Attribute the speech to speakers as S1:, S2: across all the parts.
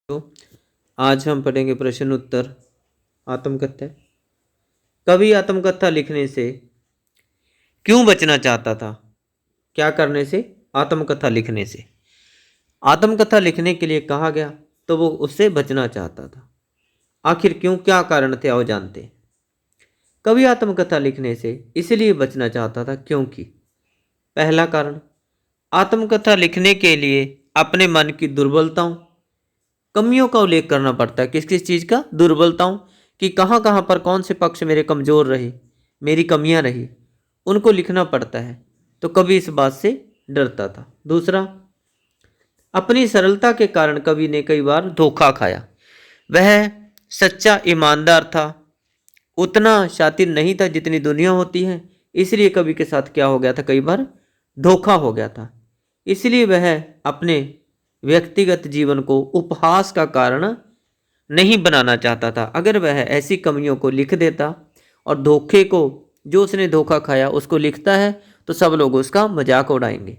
S1: तो आज हम पढ़ेंगे प्रश्न उत्तर आत्मकथा। कवि आत्मकथा लिखने से क्यों बचना चाहता था? क्या करने से? आत्मकथा लिखने से। आत्मकथा लिखने के लिए कहा गया तो वो उससे बचना चाहता था। आखिर क्यों, क्या कारण थे, आओ जानते हैं। कवि आत्मकथा लिखने से इसलिए बचना चाहता था क्योंकि पहला कारण, आत्मकथा लिखने के लिए अपने मन की दुर्बलताओं, कमियों का उल्लेख करना पड़ता है। किस किस चीज़ का? दुर्बलताओं, कि कहाँ कहाँ पर कौन से पक्ष मेरे कमज़ोर रहे, मेरी कमियां रही, उनको लिखना पड़ता है। तो कवि इस बात से डरता था। दूसरा, अपनी सरलता के कारण कवि ने कई बार धोखा खाया। वह सच्चा ईमानदार था, उतना शातिर नहीं था जितनी दुनिया होती है। इसलिए कवि के साथ क्या हो गया था? कई बार धोखा हो गया था। इसलिए वह अपने व्यक्तिगत जीवन को उपहास का कारण नहीं बनाना चाहता था। अगर वह ऐसी कमियों को लिख देता और धोखे को, जो उसने धोखा खाया उसको लिखता है, तो सब लोग उसका मजाक उड़ाएंगे।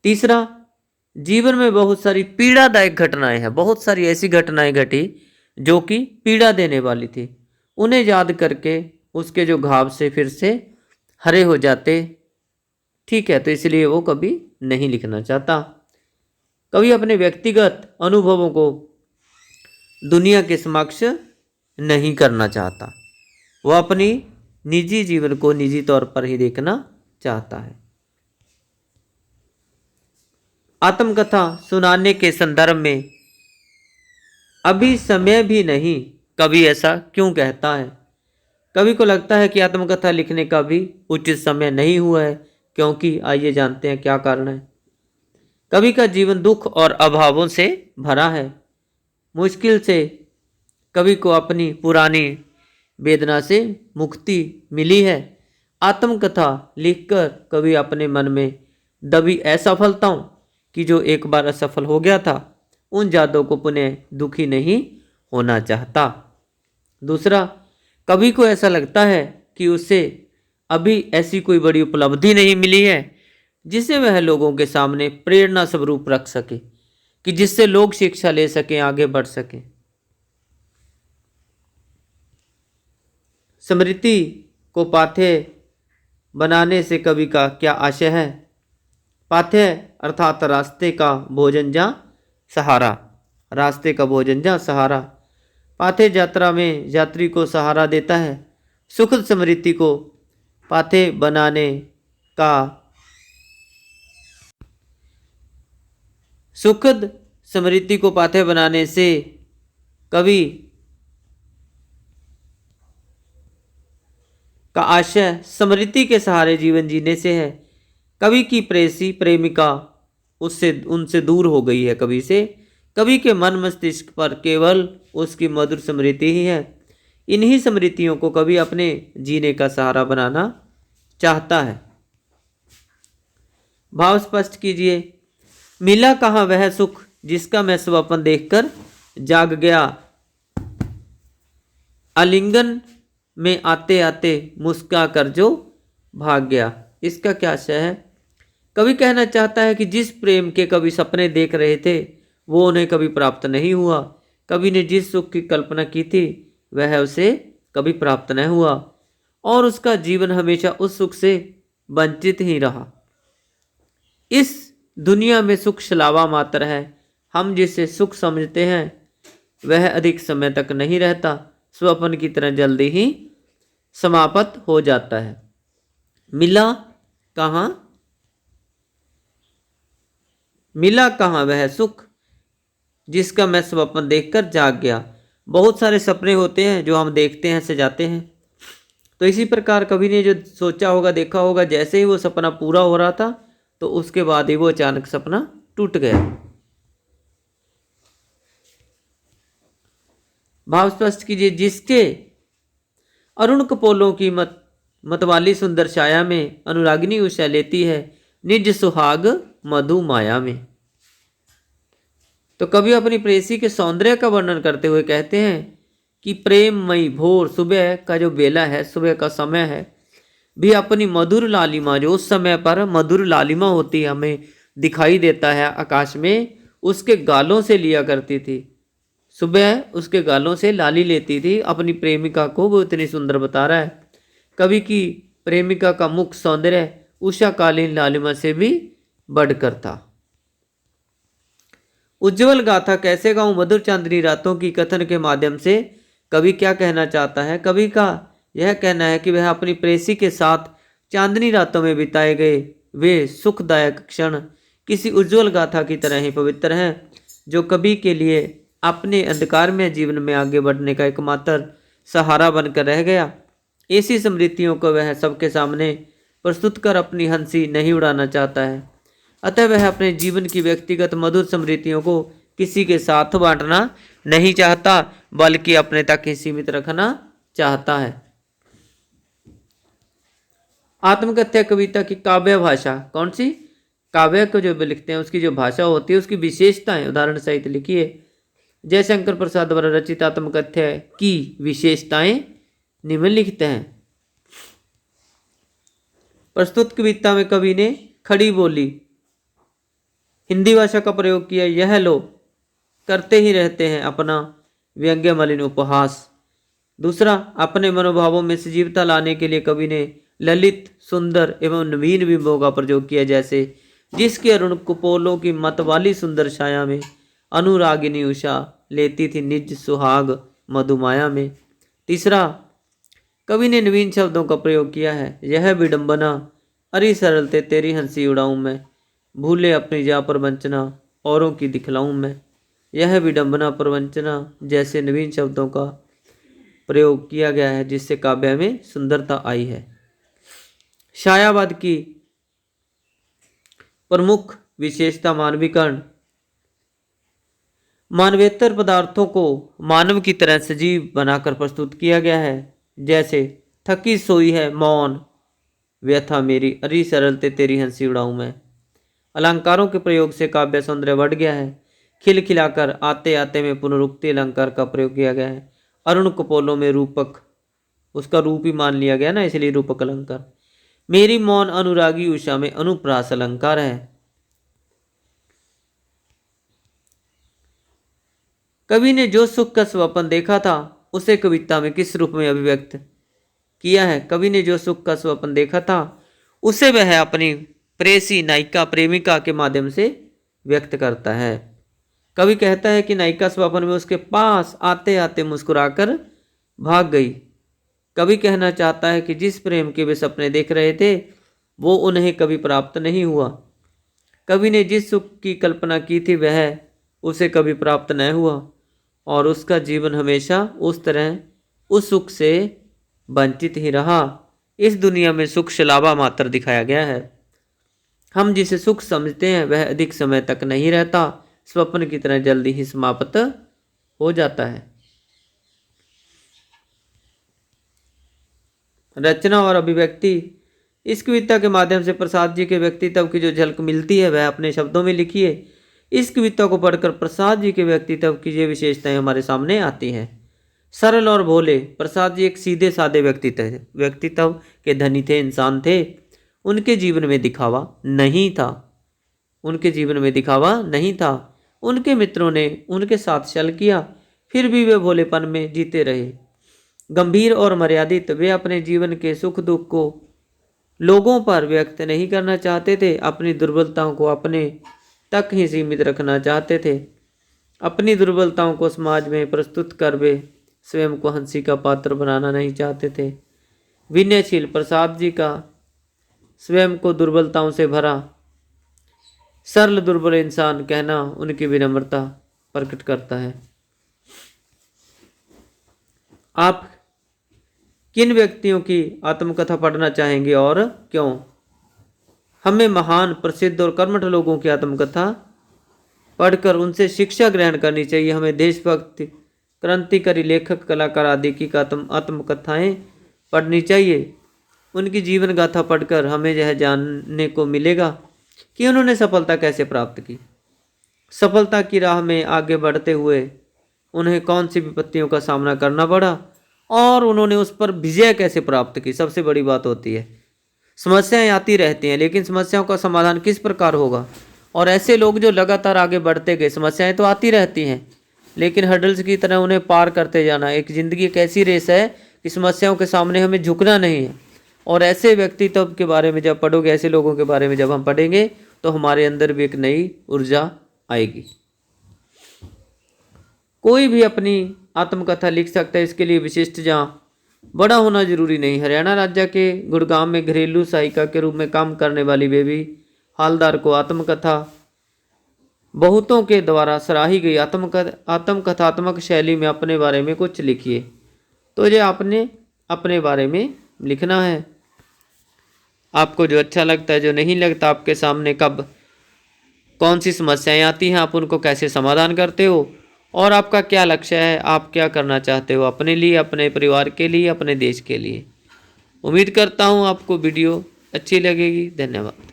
S1: तीसरा, जीवन में बहुत सारी पीड़ादायक घटनाएं हैं, बहुत सारी ऐसी घटनाएं घटी जो कि पीड़ा देने वाली थी। उन्हें याद करके उसके जो घाव से फिर से हरे हो जाते। ठीक है, तो इसलिए वो कभी नहीं लिखना चाहता। कभी अपने व्यक्तिगत अनुभवों को दुनिया के समक्ष नहीं करना चाहता। वो अपनी निजी जीवन को निजी तौर पर ही देखना चाहता है। आत्मकथा सुनाने के संदर्भ में अभी समय भी नहीं, कवि ऐसा क्यों कहता है? कवि को लगता है कि आत्मकथा लिखने का भी उचित समय नहीं हुआ है। क्योंकि आइए जानते हैं क्या कारण है। कवि का जीवन दुख और अभावों से भरा है। मुश्किल से कवि को अपनी पुरानी वेदना से मुक्ति मिली है। आत्मकथा लिखकर कवि अपने मन में दबी असफलताओं की, जो एक बार असफल हो गया था, उन यादों को पुनः दुखी नहीं होना चाहता। दूसरा, कवि को ऐसा लगता है कि उसे अभी ऐसी कोई बड़ी उपलब्धि नहीं मिली है जिसे वह लोगों के सामने प्रेरणा स्वरूप रख सके, कि जिससे लोग शिक्षा ले सकें, आगे बढ़ सकें। स्मृति को पाथेय बनाने से कवि का क्या आशय है? पाथेय अर्थात रास्ते का भोजन जा सहारा, रास्ते का भोजन जा सहारा। पाथेय यात्रा में यात्री को सहारा देता है। सुखद स्मृति को पाथेय बनाने का, सुखद स्मृति को पाथेय बनाने से कवि का आशय स्मृति के सहारे जीवन जीने से है। कवि की प्रेसी प्रेमिका उससे, उनसे दूर हो गई है कवि से। कवि के मन मस्तिष्क पर केवल उसकी मधुर स्मृति ही है। इन्हीं स्मृतियों को कवि अपने जीने का सहारा बनाना चाहता है। भाव स्पष्ट कीजिए। मिला कहाँ वह सुख जिसका मैं स्वप्न देखकर जाग गया, आलिंगन में आते आते मुस्का कर जो भाग गया। इसका क्या आशय है? कवि कहना चाहता है कि जिस प्रेम के कवि सपने देख रहे थे वो उन्हें कभी प्राप्त नहीं हुआ। कवि ने जिस सुख की कल्पना की थी वह उसे कभी प्राप्त न हुआ, और उसका जीवन हमेशा उस सुख से वंचित ही रहा। इस दुनिया में सुख छलावा मात्र है। हम जिसे सुख समझते हैं वह अधिक समय तक नहीं रहता, स्वप्न की तरह जल्दी ही समाप्त हो जाता है। मिला कहाँ, मिला कहाँ वह सुख जिसका मैं स्वप्न देखकर जाग गया। बहुत सारे सपने होते हैं जो हम देखते हैं, सजाते हैं। तो इसी प्रकार कवि ने जो सोचा होगा, देखा होगा, जैसे ही वो सपना पूरा हो रहा था तो उसके बाद ही वो अचानक सपना टूट गया। भाव स्पष्ट कीजिए। जिसके अरुण कपोलों की मतवाली सुंदर छाया में अनुरागिनी उषा लेती है निज सुहाग मधु माया में। तो कवि अपनी प्रेयसी के सौंदर्य का वर्णन करते हुए कहते हैं कि प्रेममयी भोर, सुबह का जो बेला है, सुबह का समय है, भी अपनी मधुर लालिमा, जो उस समय पर मधुर लालिमा होती है, हमें दिखाई देता है आकाश में, उसके गालों से लिया करती थी। सुबह उसके गालों से लाली लेती थी अपनी प्रेमिका को। वो इतनी सुंदर बता रहा है। कवि की प्रेमिका का मुख सौंदर्य उषाकालीन लालिमा से भी बढ़कर था। उज्जवल गाथा कैसे गाऊं मधुर चांदनी रातों की कथन के माध्यम से कवि क्या कहना चाहता है? कवि का यह कहना है कि वह अपनी प्रेसी के साथ चांदनी रातों में बिताए गए वे सुखदायक क्षण किसी उज्जवल गाथा की तरह ही पवित्र हैं, जो कवि के लिए अपने अंधकारमय जीवन में आगे बढ़ने का एकमात्र सहारा बनकर रह गया। ऐसी स्मृतियों को वह सबके सामने प्रस्तुत कर अपनी हंसी नहीं उड़ाना चाहता है। अतः वह अपने जीवन की व्यक्तिगत मधुर स्मृतियों को किसी के साथ बांटना नहीं चाहता, बल्कि अपने तक ही सीमित रखना चाहता है। आत्मकथ्य कविता की काव्य भाषा कौन सी? काव्य को जो लिखते हैं उसकी जो भाषा होती है उसकी विशेषताएं उदाहरण सहित लिखिए। जयशंकर प्रसाद द्वारा रचित आत्मकथ्य की विशेषताएं निम्नलिखित हैं। प्रस्तुत कविता में कवि ने खड़ी बोली हिंदी भाषा का प्रयोग किया। यह लोग करते ही रहते हैं अपना व्यंग्य मलिन उपहास। दूसरा, अपने मनोभावों में सजीवता लाने के लिए कवि ने ललित सुंदर एवं नवीन बिंबों का प्रयोग किया, जैसे जिसके अरुण कुपोलों की मत वाली सुंदर छाया में अनुरागिनी उषा लेती थी निज सुहाग मधुमाया में। तीसरा, कवि ने नवीन शब्दों का प्रयोग किया है। यह विडंबना अरे सरलते तेरी हंसी उड़ाऊं मैं, भूले अपनी जा प्रवंचना औरों की दिखलाऊं मैं। यह विडंबना प्रवंचना जैसे नवीन शब्दों का प्रयोग किया गया है, जिससे काव्य में सुंदरता आई है। छायावाद की प्रमुख विशेषता मानवीकरण। मानवेतर पदार्थों को मानव की तरह सजीव बनाकर प्रस्तुत किया गया है, जैसे थकी सोई है मौन व्यथा मेरी, अरी सरलते तेरी हंसी उड़ाऊं मैं। अलंकारों के प्रयोग से काव्य सौंदर्य बढ़ गया है। खिलखिलाकर आते आते में पुनरुक्ति अलंकार का प्रयोग किया गया है। अरुण कपोलों में रूपक, उसका रूप ही मान लिया गया ना, इसलिए रूपक अलंकार। मेरी मौन अनुरागी उषा में अनुप्रास अलंकार है। कवि ने जो सुख का स्वप्न देखा था उसे कविता में किस रूप में अभिव्यक्त किया है? कवि ने जो सुख का स्वप्न देखा था उसे वह अपनी प्रेसी नायिका प्रेमिका के माध्यम से व्यक्त करता है। कवि कहता है कि नायिका स्वप्न में उसके पास आते आते मुस्कुराकर भाग गई। कवि कहना चाहता है कि जिस प्रेम के वे सपने देख रहे थे वो उन्हें कभी प्राप्त नहीं हुआ। कवि ने जिस सुख की कल्पना की थी वह उसे कभी प्राप्त न हुआ और उसका जीवन हमेशा उस तरह उस सुख से वंचित ही रहा। इस दुनिया में सुख शलावा मात्र दिखाया गया है। हम जिसे सुख समझते हैं वह अधिक समय तक नहीं रहता, स्वप्न की तरह जल्दी ही समाप्त हो जाता है। रचना और अभिव्यक्ति। इस कविता के माध्यम से प्रसाद जी के व्यक्तित्व की जो झलक मिलती है वह अपने शब्दों में लिखिए। इस कविता को पढ़कर प्रसाद जी के व्यक्तित्व की ये विशेषताएं हमारे सामने आती हैं। सरल और भोले। प्रसाद जी एक सीधे साधे व्यक्तित्व के धनी थे, इंसान थे। उनके जीवन में दिखावा नहीं था। उनके मित्रों ने उनके साथ छल किया, फिर भी वे भोलेपन में जीते रहे। गंभीर और मर्यादित। वे अपने जीवन के सुख दुख को लोगों पर व्यक्त नहीं करना चाहते थे, अपनी दुर्बलताओं को अपने तक ही सीमित रखना चाहते थे। अपनी दुर्बलताओं को समाज में प्रस्तुत कर वे स्वयं को हंसी का पात्र बनाना नहीं चाहते थे। विनयशील। प्रसाद जी का स्वयं को दुर्बलताओं से भरा सरल दुर्बल इंसान कहना उनकी विनम्रता प्रकट करता है। आप किन व्यक्तियों की आत्मकथा पढ़ना चाहेंगे और क्यों? हमें महान प्रसिद्ध और कर्मठ लोगों की आत्मकथा पढ़कर उनसे शिक्षा ग्रहण करनी चाहिए। हमें देशभक्त क्रांतिकारी लेखक कलाकार आदि की आत्मकथाएं पढ़नी चाहिए। उनकी जीवन गाथा पढ़कर हमें यह जानने को मिलेगा कि उन्होंने सफलता कैसे प्राप्त की। सफलता की राह में आगे बढ़ते हुए उन्हें कौन सी विपत्तियों का सामना करना पड़ा और उन्होंने उस पर विजय कैसे प्राप्त की। सबसे बड़ी बात होती है समस्याएं आती रहती हैं, लेकिन समस्याओं का समाधान किस प्रकार होगा और ऐसे लोग जो लगातार आगे बढ़ते गए, समस्याएं तो आती रहती हैं लेकिन हर्डल्स की तरह उन्हें पार करते जाना। एक ज़िंदगी एक ऐसी रेस है कि समस्याओं के सामने हमें झुकना नहीं है। और ऐसे व्यक्तित्व के बारे में जब पढ़ोगे, ऐसे लोगों के बारे में जब हम पढ़ेंगे तो हमारे अंदर भी एक नई ऊर्जा आएगी। कोई भी अपनी आत्मकथा लिख सकता है, इसके लिए विशिष्ट जहाँ बड़ा होना जरूरी नहीं। हरियाणा राज्य के गुड़गांव में घरेलू सहायिका के रूप में काम करने वाली बेबी हालदार को आत्मकथा बहुतों के द्वारा सराही गई। आत्मकथात्मक शैली में अपने बारे में कुछ लिखिए। तो ये आपने अपने बारे में लिखना है। आपको जो अच्छा लगता है, जो नहीं लगता, आपके सामने कब कौन सी समस्याएं आती हैं, आप उनको कैसे समाधान करते हो और आपका क्या लक्ष्य है, आप क्या करना चाहते हो अपने लिए, अपने परिवार के लिए, अपने देश के लिए। उम्मीद करता हूँ आपको वीडियो अच्छी लगेगी। धन्यवाद।